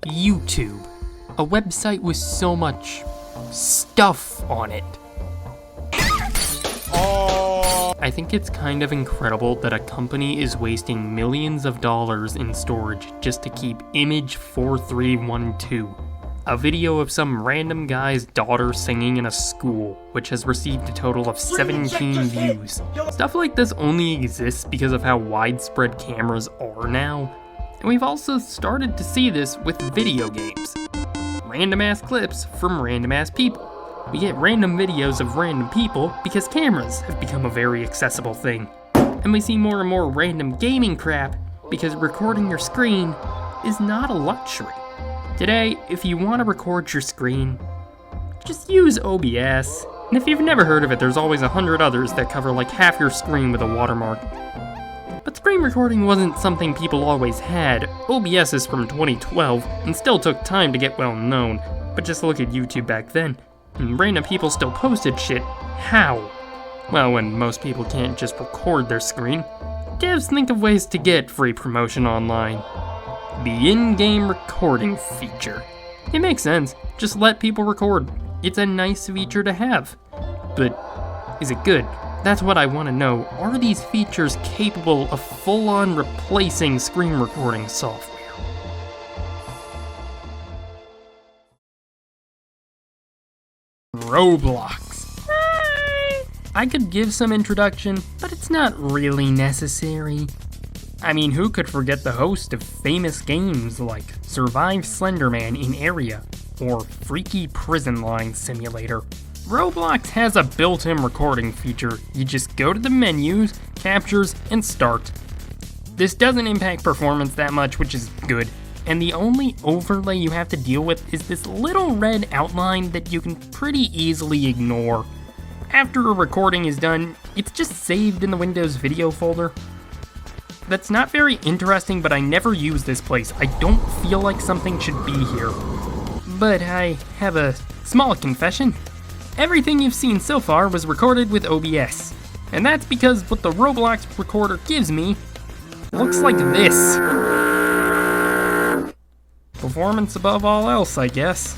YouTube, a website with so much stuff on it. I think it's kind of incredible that a company is wasting millions of dollars in storage just to keep image 4312, a video of some random guy's daughter singing in a school, which has received a total of 17 views. Stuff like this only exists because of how widespread cameras are now, and we've also started to see this with video games. Random ass clips from random ass people. We get random videos of random people because cameras have become a very accessible thing. And we see more and more random gaming crap because recording your screen is not a luxury. Today, if you want to record your screen, just use OBS. And if you've never heard of it, there's always 100 others that cover like half your screen with a watermark. But screen recording wasn't something people always had. OBS is from 2012 and still took time to get well known. But just look at YouTube back then. And random people still posted shit. How? Well, when most people can't just record their screen, devs think of ways to get free promotion online. The in-game recording feature. It makes sense, just let people record. It's a nice feature to have. But is it good? That's what I want to know. Are these features capable of full-on replacing screen recording software? Roblox. I could give some introduction, but it's not really necessary. I mean, who could forget the host of famous games like Survive Slenderman in Area or Freaky Prison Line Simulator? Roblox has a built-in recording feature. You just go to the menus, captures, and start. This doesn't impact performance that much, which is good. And the only overlay you have to deal with is this little red outline that you can pretty easily ignore. After a recording is done, it's just saved in the Windows video folder. That's not very interesting, but I never use this place. I don't feel like something should be here. But I have a small confession. Everything you've seen so far was recorded with OBS. And that's because what the Roblox recorder gives me looks like this. Performance above all else, I guess.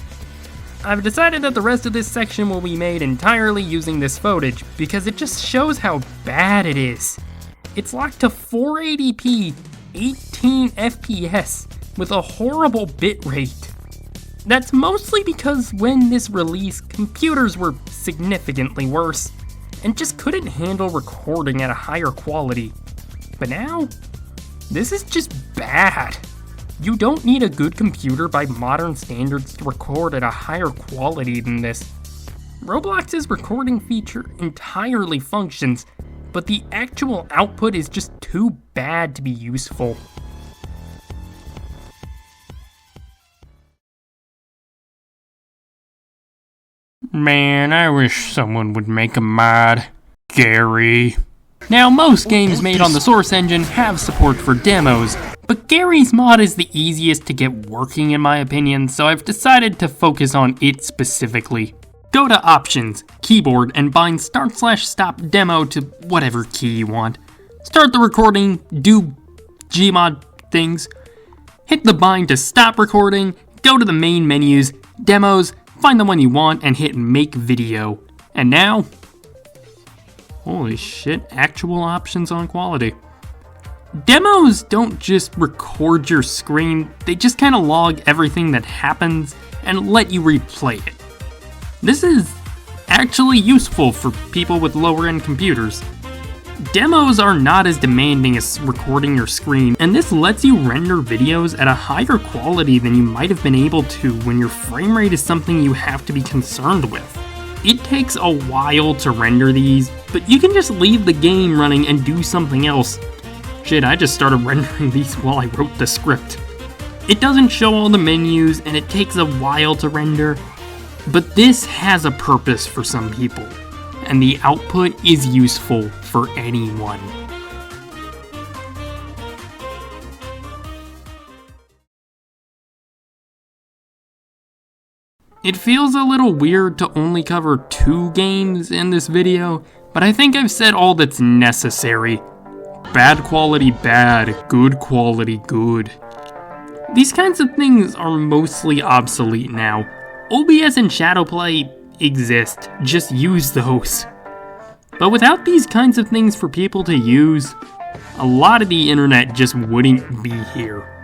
I've decided that the rest of this section will be made entirely using this footage because it just shows how bad it is. It's locked to 480p, 18 FPS, with a horrible bitrate. That's mostly because when this released, computers were significantly worse and just couldn't handle recording at a higher quality. But now, this is just bad. You don't need a good computer by modern standards to record at a higher quality than this. Roblox's recording feature entirely functions, but the actual output is just too bad to be useful. Man, I wish someone would make a mod. Gary. Now, most games made on the Source engine have support for demos, but Gary's mod is the easiest to get working in my opinion, so I've decided to focus on it specifically. Go to Options, Keyboard, and bind start/stop demo to whatever key you want. Start the recording, do Gmod things, hit the bind to stop recording, go to the main menus, demos, find the one you want, and hit make video. And now, holy shit, actual options on quality. Demos don't just record your screen, they just kind of log everything that happens and let you replay it. This is actually useful for people with lower end computers. Demos are not as demanding as recording your screen, and this lets you render videos at a higher quality than you might have been able to when your frame rate is something you have to be concerned with. It takes a while to render these, but you can just leave the game running and do something else. Shit, I just started rendering these while I wrote the script. It doesn't show all the menus, and it takes a while to render, but this has a purpose for some people, and the output is useful for anyone. It feels a little weird to only cover 2 games in this video, but I think I've said all that's necessary. Bad quality bad, good quality good. These kinds of things are mostly obsolete now. OBS and Shadowplay exist, just use those. But without these kinds of things for people to use, a lot of the internet just wouldn't be here.